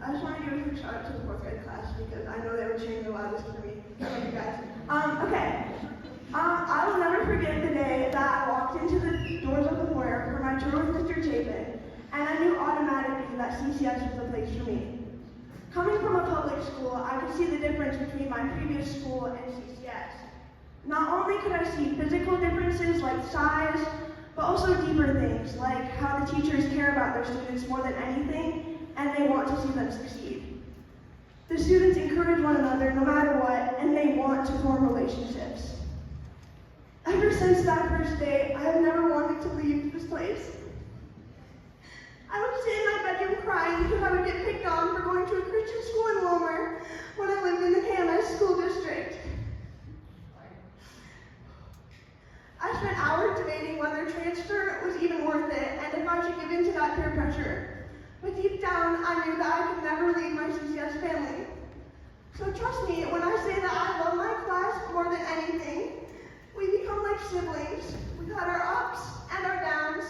I just want to give a quick shout out to the fourth grade class because I know they were cheering the loudest for me. I love you guys. Okay. I will never forget the day that I walked into the doors of the foyer for my tour with Mr. Chapin, and I knew automatically that CCS was the place for me. Coming from a public school, I could see the difference between my previous school and CCS. Not only could I see physical differences like size, but also deeper things like how the teachers care about their students more than anything, and they want to see them succeed. The students encourage one another no matter what, and they want to form relationships. Ever since that first day, I have never wanted to leave this place. I would sit in my bedroom crying because I would get picked on for going to a Christian school in Wilmer when I lived in the KMS school district. I spent hours debating whether transfer was even worth it and if I should give in to that peer pressure. But deep down, I knew that I could never leave my CCS family. So trust me when I say that I love my class more than anything. We become like siblings. We've had our ups and our downs.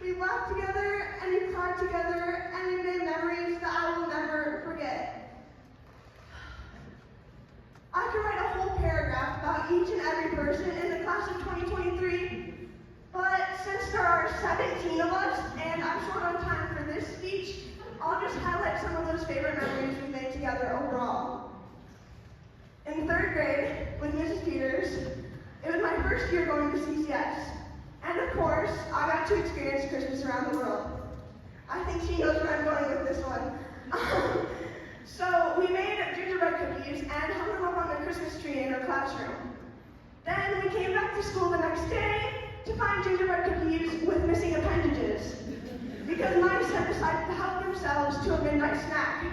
We've laughed together and we've cried together and we've made memories that I will never forget. I could write a whole paragraph about each and every person in the class of 2023, but since there are 17 of us and I'm short on time for this speech, I'll just highlight some of those favorite memories we made together overall. In third grade, with Mrs. Peters, it was my first year going to CCS, and of course, I got to experience Christmas around the world. I think she knows where I'm going with this one. So we made gingerbread cookies and hung them up on the Christmas tree in our classroom. Then we came back to school the next day to find gingerbread cookies with missing appendages, because mice had decided to help themselves to a midnight snack.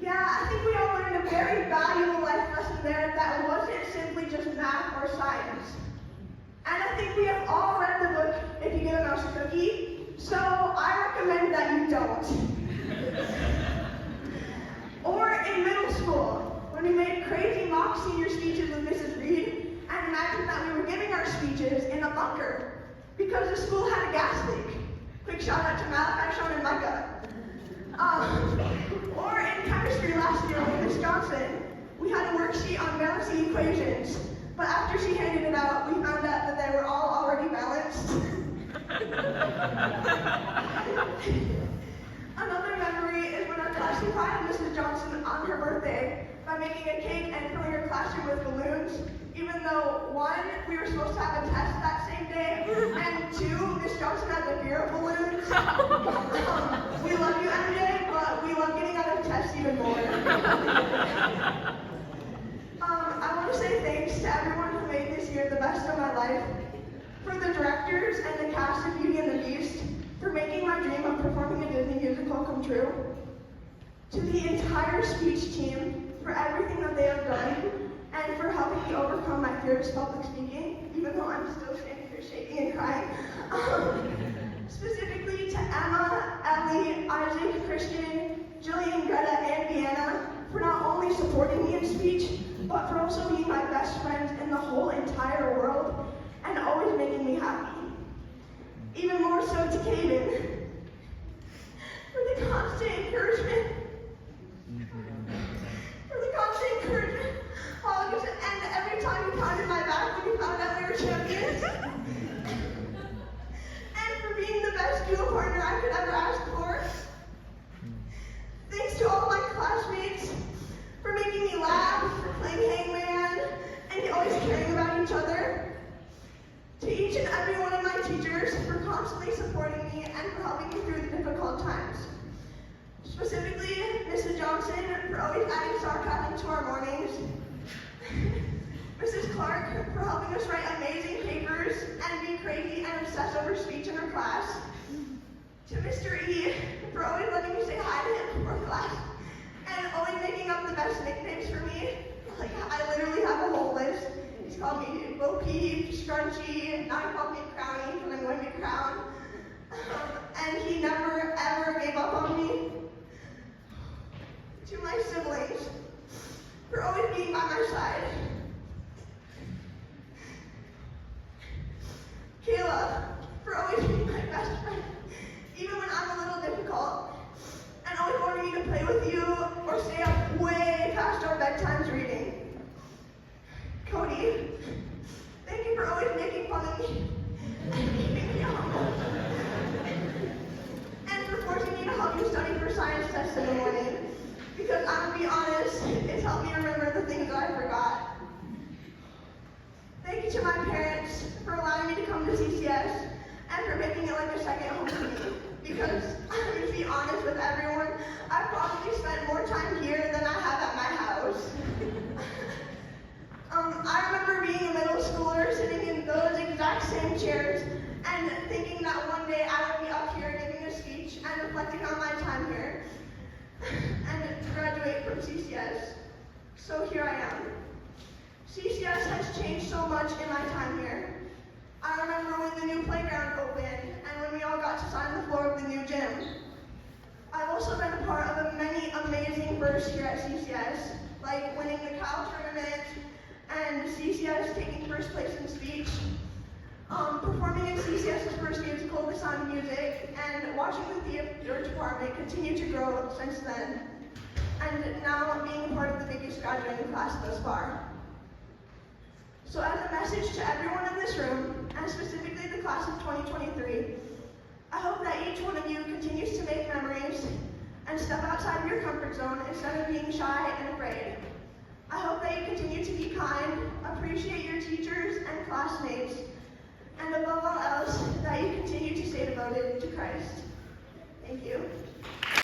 Yeah, I think we all learned a very valuable life lesson there that wasn't simply just math or science. And I think we have all read the book, If You Give a Mouse a Cookie, so I recommend that you don't. Or in middle school, when we made crazy mock senior speeches with Mrs. Reed, and imagined that we were giving our speeches in a bunker, because the school had a gas leak. Quick shout out to Malachi, Sean, and Micah. Or in chemistry last year with Miss Johnson, we had a worksheet on balancing equations, but after she handed it out, we found out that they were all already balanced. Another memory is when our class surprised Mrs. Johnson on her birthday by making a cake and filling her classroom with balloons, even though, one, we were supposed to have a test that same day, and two, Miss Johnson has a fear of balloons. We love you, MJ, but we love getting out of tests even more. I want to say thanks to everyone who made this year the best of my life, for the directors and the cast of Beauty and the Beast, for making my dream of performing a Disney musical come true, to the entire speech team for everything that they have done, and for helping me overcome my fear of public speaking, even though I'm still standing here shaking and crying. Specifically to Emma, Ellie, Isaac, Christian, Jillian, Greta, and Vienna, for not only supporting me in speech, but for also being my best friends in the whole entire world, and always making me happy. Even more so to Kaden, for the constant encouragement, hugs, and every time you pounded my back when you found out we were champions. And for being the best duo partner I could ever ask for. Thanks to all my classmates for making me laugh, for playing hangman, and always caring about each other. To each and every one of my teachers for constantly supporting me and for helping me through the difficult times. Specifically, Mrs. Johnson for always adding sarcasm to our mornings. Mrs. Clark for helping us write amazing papers and be crazy and obsess over speech in her class. To Mr. E for always letting me say hi to him before class and always making up the best nicknames for me. Like, I literally have a whole list. He's called me Bo Peep, Scrunchy, now he called me Crowny because I'm going to be crowned. And he never ever gave up on me. To my siblings for always being by my side. Kayla for always being my best friend, even when I'm a little difficult, and always wanting me to because I'm gonna be honest, it's helped me remember the things that I forgot. Thank you to my parents for allowing me to come to CCS and for making it like a second home to me. Because I'm going to be honest with everyone, I've probably spent more time here than I have at my house. I remember being a middle schooler sitting in those exact same chairs and thinking that one day I would be up here giving a speech and reflecting on my time here and graduate from CCS. So here I am. CCS has changed so much in my time here. I remember when the new playground opened and when we all got to sign the floor of the new gym. I've also been a part of many amazing firsts here at CCS, like winning the Cal tournament and CCS taking first place in speech, performing in CCS's first musical, The Sound of Music, and watching the theater department continue to grow since then, and now being a part of the biggest graduating class thus far. So as a message to everyone in this room, and specifically the class of 2023, I hope that each one of you continues to make memories and step outside of your comfort zone instead of being shy and afraid. I hope that you continue to be kind, appreciate your teachers and classmates, and above all else, that you continue to stay devoted to Christ. Thank you.